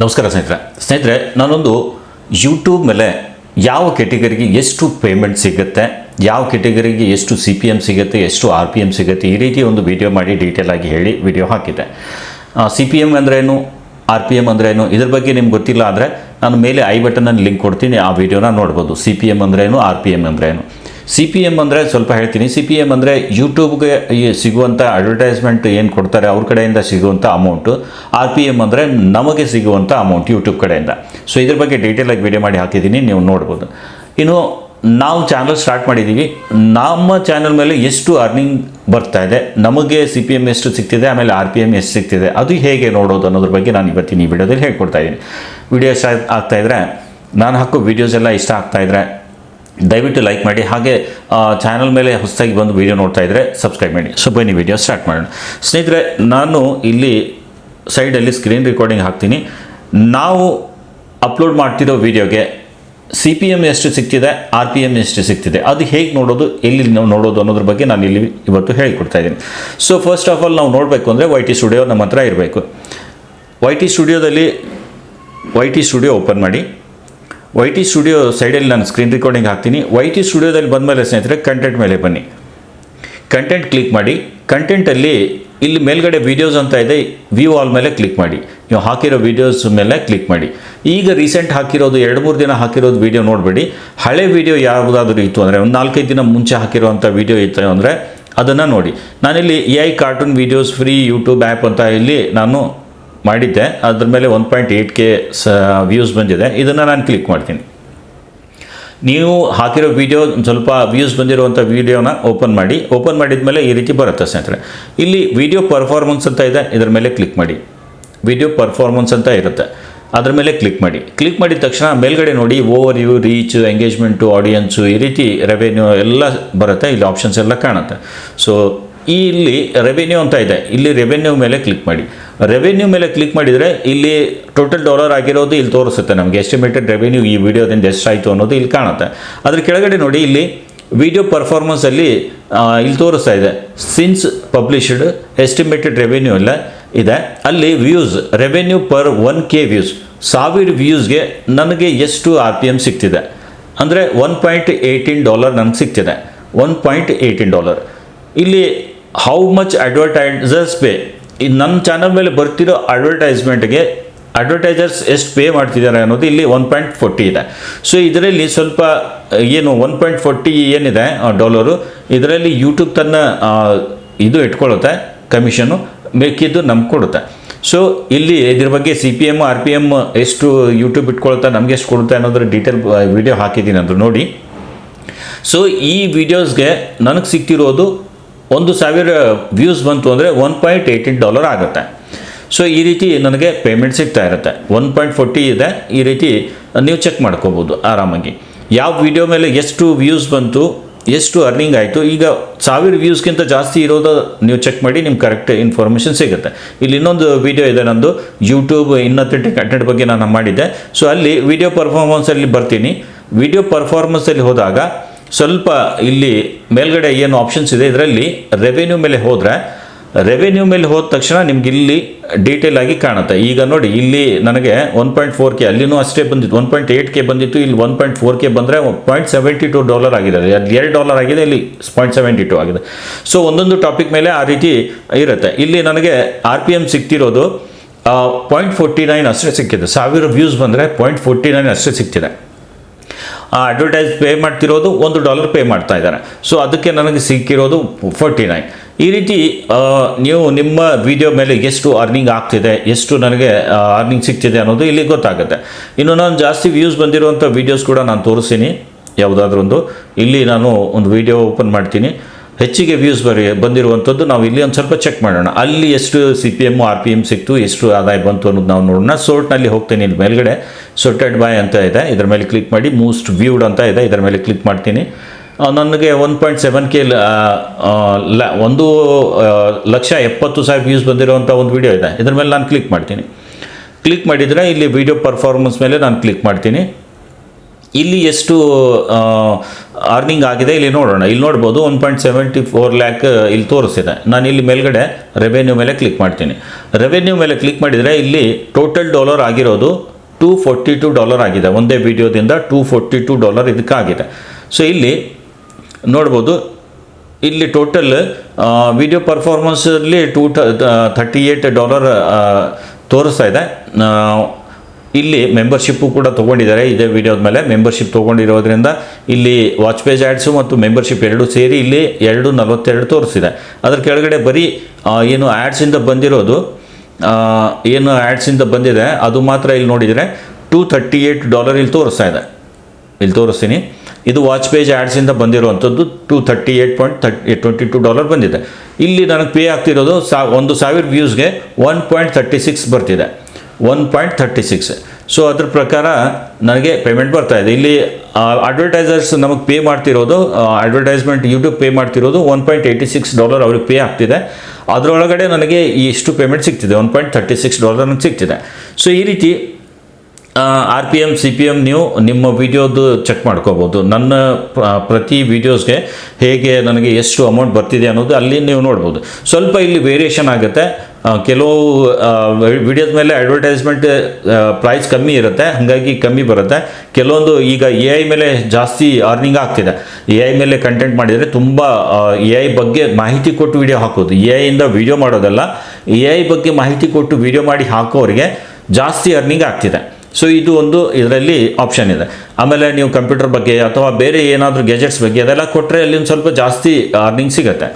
ನಮಸ್ಕಾರ ಸ್ನೇಹಿತರೆ ನಾನೊಂದು ಯೂಟ್ಯೂಬ್ ಮೇಲೆ ಯಾವ ಕೆಟಗರಿಗೆ ಎಷ್ಟು ಪೇಮೆಂಟ್ ಸಿಗುತ್ತೆ, ಯಾವ ಕೆಟಗರಿಗೆ ಎಷ್ಟು CPM ಸಿಗುತ್ತೆ, ಎಷ್ಟು RPM ಸಿಗುತ್ತೆ, ಈ ರೀತಿ ಒಂದು ವಿಡಿಯೋ ಮಾಡಿ ಡೀಟೇಲ್ ಆಗಿ ಹೇಳಿ ವಿಡಿಯೋ ಹಾಕಿದ್ದೆ. CPM ಅಂದ್ರೇನು, RPM ಅಂದ್ರೇನು ಇದ್ರ ಬಗ್ಗೆ ನಿಮ್ಗೆ ಗೊತ್ತಿಲ್ಲ ಅಂದರೆ ನಾನು ಮೇಲೆ ಐ ಬಟನಲ್ಲಿ ಲಿಂಕ್ ಕೊಡ್ತೀನಿ, ಆ ವಿಡಿಯೋನ ನೋಡ್ಬೋದು. CPM ಅಂದ್ರೇನು, RPM ಅಂದ್ರೇನು. CPM ಅಂದರೆ ಸ್ವಲ್ಪ ಹೇಳ್ತೀನಿ. CPM ಅಂದರೆ ಯೂಟ್ಯೂಬ್ಗೆ ಸಿಗುವಂಥ ಅಡ್ವರ್ಟೈಸ್ಮೆಂಟ್ ಏನು ಕೊಡ್ತಾರೆ ಅವ್ರ ಕಡೆಯಿಂದ ಸಿಗುವಂಥ ಅಮೌಂಟು. RPM ಅಂದರೆ ನಮಗೆ ಸಿಗುವಂಥ ಅಮೌಂಟ್ ಯೂಟ್ಯೂಬ್ ಕಡೆಯಿಂದ. ಸೊ ಇದ್ರ ಬಗ್ಗೆ ಡೀಟೇಲಾಗಿ ವಿಡಿಯೋ ಮಾಡಿ ಹಾಕಿದ್ದೀನಿ, ನೀವು ನೋಡ್ಬೋದು. ಇನ್ನು ನಾವು ಚಾನಲ್ ಸ್ಟಾರ್ಟ್ ಮಾಡಿದ್ದೀವಿ, ನಮ್ಮ ಚಾನಲ್ ಮೇಲೆ ಎಷ್ಟು ಅರ್ನಿಂಗ್ ಬರ್ತಾ ಇದೆ, ನಮಗೆ CPM ಎಷ್ಟು ಸಿಗ್ತಿದೆ, ಆಮೇಲೆ RPM ಎಷ್ಟು ಸಿಗ್ತಿದೆ, ಅದು ಹೇಗೆ ನೋಡೋದು ಅನ್ನೋದ್ರ ಬಗ್ಗೆ ನಾನು ಇವತ್ತಿನ ಈ ವಿಡಿಯೋದಲ್ಲಿ ಹೇಳ್ಕೊಡ್ತಾ ಇದ್ದೀನಿ. ವಿಡಿಯೋ ಇಷ್ಟ ಆಗ್ತಾಯಿದ್ರೆ, ನಾನು ಹಾಕೋ ವೀಡಿಯೋಸ್ ಎಲ್ಲ ಇಷ್ಟ ಆಗ್ತಾಯಿದ್ರೆ ದಯವಿಟ್ಟು ಲೈಕ್ ಮಾಡಿ. ಹಾಗೆ ಚಾನಲ್ ಮೇಲೆ ಹೊಸದಾಗಿ ಬಂದು ವಿಡಿಯೋ ನೋಡ್ತಾ ಇದ್ದರೆ ಸಬ್ಸ್ಕ್ರೈಬ್ ಮಾಡಿ. ಸೊ ಬನ್ನಿ ವಿಡಿಯೋ ಸ್ಟಾರ್ಟ್ ಮಾಡೋಣ. ಸ್ನೇಹಿತರೆ, ನಾನು ಇಲ್ಲಿ ಸೈಡಲ್ಲಿ ಸ್ಕ್ರೀನ್ ರೆಕಾರ್ಡಿಂಗ್ ಹಾಕ್ತೀನಿ. ನಾವು ಅಪ್ಲೋಡ್ ಮಾಡ್ತಿರೋ ವಿಡಿಯೋಗೆ CPM ಎಷ್ಟು ಸಿಗ್ತಿದೆ, RPM ಎಷ್ಟು ಸಿಗ್ತಿದೆ, ಅದು ಹೇಗೆ ನೋಡೋದು, ಎಲ್ಲಿ ನಾವು ನೋಡೋದು ಅನ್ನೋದ್ರ ಬಗ್ಗೆ ನಾನು ಇಲ್ಲಿ ಇವತ್ತು ಹೇಳಿಕೊಡ್ತಾ ಇದ್ದೀನಿ. ಸೊ ಫಸ್ಟ್ ಆಫ್ ಆಲ್ ನಾವು ನೋಡಬೇಕು ಅಂದರೆ YT ಸ್ಟುಡಿಯೋ ನಮ್ಮ ಹತ್ರ ಇರಬೇಕು. YT ಸ್ಟುಡಿಯೋ ಓಪನ್ ಮಾಡಿ. YT ಸ್ಟುಡಿಯೋ ಸೈಡಲ್ಲಿ ನಾನು ಸ್ಕ್ರೀನ್ ರೆಕಾರ್ಡಿಂಗ್ ಹಾಕ್ತೀನಿ. YT ಸ್ಟುಡಿಯೋದಲ್ಲಿ ಬಂದಮೇಲೆ ಸ್ನೇಹಿತರೆ ಕಂಟೆಂಟ್ ಮೇಲೆ ಬನ್ನಿ. ಕಂಟೆಂಟ್ ಕ್ಲಿಕ್ ಮಾಡಿ. ಕಂಟೆಂಟಲ್ಲಿ ಇಲ್ಲಿ ಮೇಲ್ಗಡೆ ವೀಡಿಯೋಸ್ ಅಂತ ಇದೆ, ವ್ಯೂ ಆಲ್ ಮೇಲೆ ಕ್ಲಿಕ್ ಮಾಡಿ. ನೀವು ಹಾಕಿರೋ ವೀಡಿಯೋಸ್ ಮೇಲೆ ಕ್ಲಿಕ್ ಮಾಡಿ. ಈಗ ರೀಸೆಂಟ್ ಹಾಕಿರೋದು 2-3 ದಿನ ಹಾಕಿರೋದು ವೀಡಿಯೋ ನೋಡಬೇಡಿ. ಹಳೆ ವೀಡಿಯೋ ಯಾವುದಾದ್ರೂ ಇತ್ತು ಅಂದರೆ, ಒಂದು 4-5 ದಿನ ಮುಂಚೆ ಹಾಕಿರೋವಂಥ ವೀಡಿಯೋ ಇತ್ತು ಅಂದರೆ ಅದನ್ನು ನೋಡಿ. ನಾನಿಲ್ಲಿ AI cartoon videos free YouTube app ಅಂತ ಇಲ್ಲಿ ನಾನು ಮಾಡಿದ್ದೆ. ಅದ್ರ ಮೇಲೆ 1.8K ವ್ಯೂಸ್ ಬಂದಿದೆ. ಇದನ್ನು ನಾನು ಕ್ಲಿಕ್ ಮಾಡ್ತೀನಿ. ನೀವು ಹಾಕಿರೋ ವೀಡಿಯೋ ಸ್ವಲ್ಪ ವ್ಯೂಸ್ ಬಂದಿರುವಂಥ ವೀಡಿಯೋನ ಓಪನ್ ಮಾಡಿ. ಓಪನ್ ಮಾಡಿದ ಮೇಲೆ ಈ ರೀತಿ ಬರುತ್ತೆ ಸ್ನೇಹಿತರೆ. ಇಲ್ಲಿ ವಿಡಿಯೋ ಪರ್ಫಾರ್ಮೆನ್ಸ್ ಅಂತ ಇದೆ, ಇದರ ಮೇಲೆ ಕ್ಲಿಕ್ ಮಾಡಿ. ವಿಡಿಯೋ ಪರ್ಫಾರ್ಮೆನ್ಸ್ ಅಂತ ಇರುತ್ತೆ, ಅದ್ರ ಮೇಲೆ ಕ್ಲಿಕ್ ಮಾಡಿ. ಕ್ಲಿಕ್ ಮಾಡಿದ ತಕ್ಷಣ ಮೇಲ್ಗಡೆ ನೋಡಿ over view, reach, engagement, audience, ಈ ರೀತಿ ರೆವೆನ್ಯೂ ಎಲ್ಲ ಬರುತ್ತೆ. ಇಲ್ಲಿ ಆಪ್ಷನ್ಸ್ ಎಲ್ಲ ಕಾಣುತ್ತೆ. ಸೊ ಇಲ್ಲಿ ರೆವೆನ್ಯೂ ಅಂತ ಇದೆ, ಇಲ್ಲಿ ರೆವೆನ್ಯೂ ಮೇಲೆ ಕ್ಲಿಕ್ ಮಾಡಿ. ರೆವೆನ್ಯೂ ಮೇಲೆ ಕ್ಲಿಕ್ ಮಾಡಿದರೆ ಇಲ್ಲಿ ಟೋಟಲ್ ಡಾಲರ್ ಆಗಿರೋದು ಇಲ್ಲಿ ತೋರಿಸುತ್ತೆ. ನಮಗೆ ಎಸ್ಟಿಮೇಟೆಡ್ ರೆವೆನ್ಯೂ ಈ ವಿಡಿಯೋದಿಂದ ಎಷ್ಟಾಯಿತು ಅನ್ನೋದು ಇಲ್ಲಿ ಕಾಣುತ್ತೆ. ಅದ್ರ ಕೆಳಗಡೆ ನೋಡಿ ಇಲ್ಲಿ ವಿಡಿಯೋ ಪರ್ಫಾರ್ಮೆನ್ಸಲ್ಲಿ ಇಲ್ಲಿ ತೋರಿಸ್ತಾ ಇದೆ ಸಿನ್ಸ್ ಪಬ್ಲಿಷ್ಡ್ ಎಸ್ಟಿಮೇಟೆಡ್ ರೆವೆನ್ಯೂ ಎಲ್ಲ ಇದೆ. ಅಲ್ಲಿ views, revenue per 1K views, 1000 ವ್ಯೂಸ್ಗೆ ನನಗೆ ಎಷ್ಟು RPM ಸಿಗ್ತಿದೆ ಅಂದರೆ $1.18 ನನಗೆ ಸಿಗ್ತಿದೆ. $1.18 ಇಲ್ಲಿ ಹೌ ಮಚ್ ಅಡ್ವರ್ಟೈಸರ್ಸ್ ಪೇ, ಈ ನನ್ನ ಚಾನಲ್ ಮೇಲೆ ಬರ್ತಿರೋ ಅಡ್ವರ್ಟೈಸರ್ಸ್ ಎಷ್ಟು ಪೇ ಮಾಡ್ತಿದ್ದಾರೆ ಅನ್ನೋದು ಇಲ್ಲಿ 1.40 ಇದೆ. ಸೊ ಇದರಲ್ಲಿ ಸ್ವಲ್ಪ ಏನು 1.40 ಏನಿದೆ ಡಾಲರು, ಇದರಲ್ಲಿ ಯೂಟ್ಯೂಬ್ ತನ್ನ ಇದು ಇಟ್ಕೊಳ್ಳುತ್ತೆ ಕಮಿಷನು, ಬೇಕಿದ್ದು ನಮ್ಗೆ ಕೊಡುತ್ತೆ. ಸೊ ಇಲ್ಲಿ ಇದ್ರ ಬಗ್ಗೆ CPM RPM ಎಷ್ಟು ಯೂಟ್ಯೂಬ್ ಇಟ್ಕೊಳುತ್ತೆ, ನಮಗೆ ಎಷ್ಟು ಕೊಡುತ್ತೆ ಅನ್ನೋದ್ರ ಡೀಟೇಲ್ ವಿಡಿಯೋ ಹಾಕಿದ್ದೀನಿ ಅಂತ ನೋಡಿ. ಸೊ ಈ ವಿಡಿಯೋಸ್ಗೆ ನನಗೆ ಸಿಗ್ತಿರೋದು 1000 ವ್ಯೂಸ್ ಬಂತು ಅಂದರೆ $1.18 ಆಗುತ್ತೆ. ಸೊ ಈ ರೀತಿ ನನಗೆ ಪೇಮೆಂಟ್ ಸಿಗ್ತಾ ಇರುತ್ತೆ. 1.40 ಇದೆ, ಈ ರೀತಿ ನೀವು ಚೆಕ್ ಮಾಡ್ಕೋಬೋದು ಆರಾಮಾಗಿ. ಯಾವ ವಿಡಿಯೋ ಮೇಲೆ ಎಷ್ಟು ವ್ಯೂಸ್ ಬಂತು, ಎಷ್ಟು ಅರ್ನಿಂಗ್ ಆಯಿತು. ಈಗ 1000 ವ್ಯೂಸ್ಗಿಂತ ಜಾಸ್ತಿ ಇರೋದು ನೀವು ಚೆಕ್ ಮಾಡಿ, ನಿಮ್ಗೆ ಕರೆಕ್ಟ್ ಇನ್ಫಾರ್ಮೇಷನ್ ಸಿಗುತ್ತೆ. ಇಲ್ಲಿ ಇನ್ನೊಂದು ವಿಡಿಯೋ ಇದೆ ನಂದು, ಯೂಟ್ಯೂಬ್ ಇನ್ಅಥೆಂಟಿಕ್ ಕಂಟೆಂಟ್ ಬಗ್ಗೆ ನಾನು ಮಾಡಿದ್ದೆ. ಸೊ ಅಲ್ಲಿ ವಿಡಿಯೋ ಪರ್ಫಾರ್ಮೆನ್ಸಲ್ಲಿ ಬರ್ತೀನಿ. ವಿಡಿಯೋ ಪರ್ಫಾರ್ಮೆನ್ಸಲ್ಲಿ ಹೋದಾಗ ಸ್ವಲ್ಪ ಇಲ್ಲಿ ಮೇಲ್ಗಡೆ ಏನು ಆಪ್ಷನ್ಸ್ ಇದೆ, ಇದರಲ್ಲಿ ರೆವೆನ್ಯೂ ಮೇಲೆ ಹೋದರೆ, ರೆವೆನ್ಯೂ ಮೇಲೆ ಹೋದ ತಕ್ಷಣ ನಿಮ್ಗೆ ಇಲ್ಲಿ ಡೀಟೇಲ್ ಆಗಿ ಕಾಣುತ್ತೆ. ಈಗ ನೋಡಿ ಇಲ್ಲಿ ನನಗೆ 1.4K, ಅಲ್ಲಿನೂ ಅಷ್ಟೇ ಬಂದಿತ್ತು, 1.8K ಬಂದಿತ್ತು. ಇಲ್ಲಿ 1.4K ಬಂದರೆ $0.72 ಆಗಿದೆ. ಅಲ್ಲಿ $2 ಆಗಿದೆ, ಇಲ್ಲಿ 0.72 ಆಗಿದೆ. ಸೊ ಒಂದೊಂದು ಟಾಪಿಕ್ ಮೇಲೆ ಆ ರೀತಿ ಇರುತ್ತೆ. ಇಲ್ಲಿ ನನಗೆ RPM ಸಿಗ್ತಿರೋದು 0.49 ಅಷ್ಟೇ ಸಿಕ್ಕಿದೆ. 1000 ವ್ಯೂಸ್ ಬಂದರೆ 0.49 ಅಷ್ಟೇ ಸಿಗ್ತಿದೆ. ಅಡ್ವರ್ಟೈಸ್ ಪೇ ಮಾಡ್ತಿರೋದು $1 ಪೇ ಮಾಡ್ತಾ ಇದ್ದಾರೆ. ಸೊ ಅದಕ್ಕೆ ನನಗೆ ಸಿಕ್ಕಿರೋದು 49. ಈ ರೀತಿ ನೀವು ನಿಮ್ಮ ವಿಡಿಯೋ ಮೇಲೆ ಎಷ್ಟು ಅರ್ನಿಂಗ್ ಆಗ್ತಿದೆ, ಎಷ್ಟು ನನಗೆ ಅರ್ನಿಂಗ್ ಸಿಗ್ತಿದೆ ಅನ್ನೋದು ಇಲ್ಲಿ ಗೊತ್ತಾಗುತ್ತೆ. ಇನ್ನು ನಾನು ಜಾಸ್ತಿ ವ್ಯೂಸ್ ಬಂದಿರುವಂಥ ವೀಡಿಯೋಸ್ ಕೂಡ ನಾನು ತೋರಿಸ್ತೀನಿ. ಯಾವುದಾದ್ರೂ ಇಲ್ಲಿ ನಾನು ಒಂದು ವಿಡಿಯೋ ಓಪನ್ ಮಾಡ್ತೀನಿ. ಹೆಚ್ಚಿಗೆ ವ್ಯೂಸ್ ಬಂದಿರುವಂಥದ್ದು ನಾವು ಇಲ್ಲಿ ಒಂದು ಸ್ವಲ್ಪ ಚೆಕ್ ಮಾಡೋಣ. ಅಲ್ಲಿ ಎಷ್ಟು CPM RPM ಸಿಕ್ತು, ಎಷ್ಟು ಆದಾಯ ಬಂತು ಅನ್ನೋದು ನಾವು ನೋಡೋಣ. ಸೋರ್ಟ್ನಲ್ಲಿ ಹೋಗ್ತೀನಿ. ಇಲ್ಲಿ ಮೇಲ್ಗಡೆ ಸೋರ್ಟೆಡ್ ಬೈ ಅಂತ ಇದೆ, ಇದರ ಮೇಲೆ ಕ್ಲಿಕ್ ಮಾಡಿ. ಮೋಸ್ಟ್ ವ್ಯೂಡ್ ಅಂತ ಇದೆ, ಇದರ ಮೇಲೆ ಕ್ಲಿಕ್ ಮಾಡ್ತೀನಿ. ನನಗೆ 1.7K 1,70,000 ವ್ಯೂಸ್ ಬಂದಿರುವಂಥ ಒಂದು ವಿಡಿಯೋ ಇದೆ, ಇದರ ಮೇಲೆ ನಾನು ಕ್ಲಿಕ್ ಮಾಡ್ತೀನಿ. ಕ್ಲಿಕ್ ಮಾಡಿದರೆ ಇಲ್ಲಿ ವಿಡಿಯೋ ಪರ್ಫಾರ್ಮೆನ್ಸ್ ಮೇಲೆ ನಾನು ಕ್ಲಿಕ್ ಮಾಡ್ತೀನಿ. ಇಲ್ಲಿ ಎಷ್ಟು ಅರ್ನಿಂಗ್ ಆಗಿದೆ ಇಲ್ಲಿ ನೋಡೋಣ. ಇಲ್ಲಿ ನೋಡ್ಬೋದು 1.74 ಲ್ಯಾಕ್ ಇಲ್ಲಿ ತೋರಿಸ್ತಿದೆ. ನಾನು ಇಲ್ಲಿ ಮೇಲ್ಗಡೆ ರೆವೆನ್ಯೂ ಮೇಲೆ ಕ್ಲಿಕ್ ಮಾಡ್ತೀನಿ. ರೆವೆನ್ಯೂ ಮೇಲೆ ಕ್ಲಿಕ್ ಮಾಡಿದರೆ ಇಲ್ಲಿ ಟೋಟಲ್ ಡಾಲರ್ ಆಗಿರೋದು $242 ಆಗಿದೆ. ಒಂದೇ ವಿಡಿಯೋದಿಂದ $242 ಇದಕ್ಕಾಗಿದೆ. ಸೊ ಇಲ್ಲಿ ನೋಡ್ಬೋದು, ಇಲ್ಲಿ ಟೋಟಲ್ ವಿಡಿಯೋ ಪರ್ಫಾರ್ಮೆನ್ಸಲ್ಲಿ $238 ತೋರಿಸ್ತಾ ಇದೆ. ಇಲ್ಲಿ ಮೆಂಬರ್ಶಿಪ್ಪು ಕೂಡ ತೊಗೊಂಡಿದ್ದಾರೆ. ಇದೇ ವಿಡಿಯೋದ ಮೇಲೆ ಮೆಂಬರ್ಶಿಪ್ ತೊಗೊಂಡಿರೋದ್ರಿಂದ ಇಲ್ಲಿ ವಾಚ್ ಪೇಜ್ ಆ್ಯಡ್ಸು ಮತ್ತು ಮೆಂಬರ್ಶಿಪ್ ಎರಡೂ ಸೇರಿ ಇಲ್ಲಿ 242 ತೋರಿಸಿದೆ. ಅದ್ರ ಕೆಳಗಡೆ ಬರೀ ಏನು ಆ್ಯಡ್ಸಿಂದ ಬಂದಿರೋದು, ಏನು ಆ್ಯಡ್ಸಿಂದ ಬಂದಿದೆ ಅದು ಮಾತ್ರ ಇಲ್ಲಿ ನೋಡಿದರೆ $238 ಇಲ್ಲಿ ತೋರಿಸ್ತಾ ಇದೆ. ಇಲ್ಲಿ ತೋರಿಸ್ತೀನಿ. ಇದು ವಾಚ್ ಪೇಜ್ ಆ್ಯಡ್ಸಿಂದ ಬಂದಿರುವಂಥದ್ದು $238.22 ಬಂದಿದೆ. ಇಲ್ಲಿ ನನಗೆ ಪೇ ಆಗ್ತಿರೋದು 1,000 ವ್ಯೂಸ್ಗೆ 1.36 ಬರ್ತಿದೆ. 1.36. ಸೊ ಅದ್ರ ಪ್ರಕಾರ ನನಗೆ ಪೇಮೆಂಟ್ ಬರ್ತಾ ಇದೆ. ಇಲ್ಲಿ ಅಡ್ವರ್ಟೈಸರ್ಸ್ ನಮಗೆ ಪೇ ಮಾಡ್ತಿರೋದು, ಅಡ್ವರ್ಟೈಸ್ಮೆಂಟ್ ಯೂಟ್ಯೂಬ್ ಪೇ ಮಾಡ್ತಿರೋದು $1.86 ಅವ್ರಿಗೆ ಪೇ ಆಗ್ತಿದೆ. ಅದರೊಳಗಡೆ ನನಗೆ ಇಷ್ಟು ಪೇಮೆಂಟ್ ಸಿಗ್ತಿದೆ, $1.36 ನನಗೆ ಸಿಗ್ತಿದೆ. ಸೊ ಈ ರೀತಿ RPM CPM ನೀವು ನಿಮ್ಮ ವಿಡಿಯೋದು ಚೆಕ್ ಮಾಡ್ಕೋಬೋದು. ನನ್ನ ಪ್ರತಿ ವೀಡಿಯೋಸ್ಗೆ ಹೇಗೆ ನನಗೆ ಎಷ್ಟು ಅಮೌಂಟ್ ಬರ್ತಿದೆ ಅನ್ನೋದು ಅಲ್ಲಿ ನೀವು ನೋಡ್ಬೋದು. ಸ್ವಲ್ಪ ಇಲ್ಲಿ ವೇರಿಯೇಷನ್ ಆಗುತ್ತೆ. ಕೆಲವು ವಿಡಿಯೋದ ಮೇಲೆ ಅಡ್ವರ್ಟೈಸ್ಮೆಂಟ್ ಪ್ರೈಸ್ ಕಮ್ಮಿ ಇರುತ್ತೆ, ಹಾಗಾಗಿ ಕಮ್ಮಿ ಬರುತ್ತೆ. ಕೆಲವೊಂದು ಈಗ AI ಮೇಲೆ ಜಾಸ್ತಿ ಅರ್ನಿಂಗ್ ಆಗ್ತಿದೆ. AI ಮೇಲೆ ಕಂಟೆಂಟ್ ಮಾಡಿದರೆ ತುಂಬ AI ಬಗ್ಗೆ ಮಾಹಿತಿ ಕೊಟ್ಟು ವಿಡಿಯೋ ಹಾಕೋದು, AI ಇಂದ ವಿಡಿಯೋ ಮಾಡೋದಲ್ಲ, AI ಬಗ್ಗೆ ಮಾಹಿತಿ ಕೊಟ್ಟು ವಿಡಿಯೋ ಮಾಡಿ ಹಾಕೋರಿಗೆ ಜಾಸ್ತಿ ಅರ್ನಿಂಗ್ ಆಗ್ತಿದೆ. ಸೊ ಇದು ಒಂದು ಇದರಲ್ಲಿ ಆಪ್ಷನ್ ಇದೆ. ಆಮೇಲೆ ನೀವು ಕಂಪ್ಯೂಟರ್ ಬಗ್ಗೆ ಅಥವಾ ಬೇರೆ ಏನಾದರೂ ಗ್ಯಾಜೆಟ್ಸ್ ಬಗ್ಗೆ ಅದೆಲ್ಲ ಕೊಟ್ಟರೆ ಅಲ್ಲಿ ಒಂದು ಸ್ವಲ್ಪ ಜಾಸ್ತಿ ಅರ್ನಿಂಗ್ ಸಿಗುತ್ತೆ.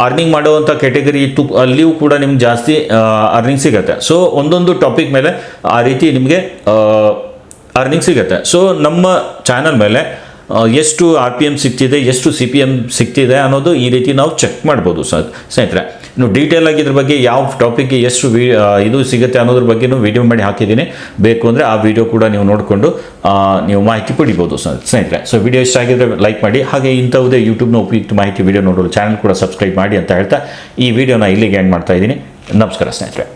ಅರ್ನಿಂಗ್ ಮಾಡುವಂಥ ಕ್ಯಾಟಗರಿ ಇತ್ತು, ಅಲ್ಲಿಯೂ ಕೂಡ ನಿಮ್ಗೆ ಜಾಸ್ತಿ ಅರ್ನಿಂಗ್ ಸಿಗುತ್ತೆ. ಸೊ ಒಂದೊಂದು ಟಾಪಿಕ್ ಮೇಲೆ ಆ ರೀತಿ ನಿಮಗೆ ಅರ್ನಿಂಗ್ ಸಿಗುತ್ತೆ. ಸೊ ನಮ್ಮ ಚಾನಲ್ ಮೇಲೆ ಎಷ್ಟು RPM ಸಿಗ್ತಿದೆ, ಎಷ್ಟು CPM ಸಿಗ್ತಿದೆ ಅನ್ನೋದು ಈ ರೀತಿ ನಾವು ಚೆಕ್ ಮಾಡ್ಬೋದು ಸ್ನೇಹಿತರೆ. ಇನ್ನು ಡೀಟೇಲ್ ಆಗಿ ಇದ್ರ ಬಗ್ಗೆ ಯಾವ ಟಾಪಿಕ್ಗೆ ಎಷ್ಟು ಇದು ಸಿಗುತ್ತೆ ಅನ್ನೋದ್ರ ಬಗ್ಗೆನೂ ವಿಡಿಯೋ ಮಾಡಿ ಹಾಕಿದ್ದೀನಿ. ಬೇಕು ಅಂದರೆ ಆ ವಿಡಿಯೋ ಕೂಡ ನೀವು ನೋಡಿಕೊಂಡು ನೀವು ಮಾಹಿತಿ ಪಡಿಬೋದು ಸ್ನೇಹಿತರೆ. ಸೊ ವಿಡಿಯೋ ಇಷ್ಟ ಆಗಿದ್ರೆ ಲೈಕ್ ಮಾಡಿ, ಹಾಗೆ ಇಂಥವುದೇ ಯೂಟ್ಯೂಬ್ನ ಉಪಯುಕ್ತ ಮಾಹಿತಿ ವಿಡಿಯೋ ನೋಡೋದು ಚಾನಲ್ ಕೂಡ ಸಬ್ಸ್ಕ್ರೈಬ್ ಮಾಡಿ ಅಂತ ಹೇಳ್ತಾ ಈ ವಿಡಿಯೋನ ಇಲ್ಲಿಗೆ ಎಂಡ್ ಮಾಡ್ತಾ ಇದ್ದೀನಿ. ನಮಸ್ಕಾರ ಸ್ನೇಹಿತರೆ.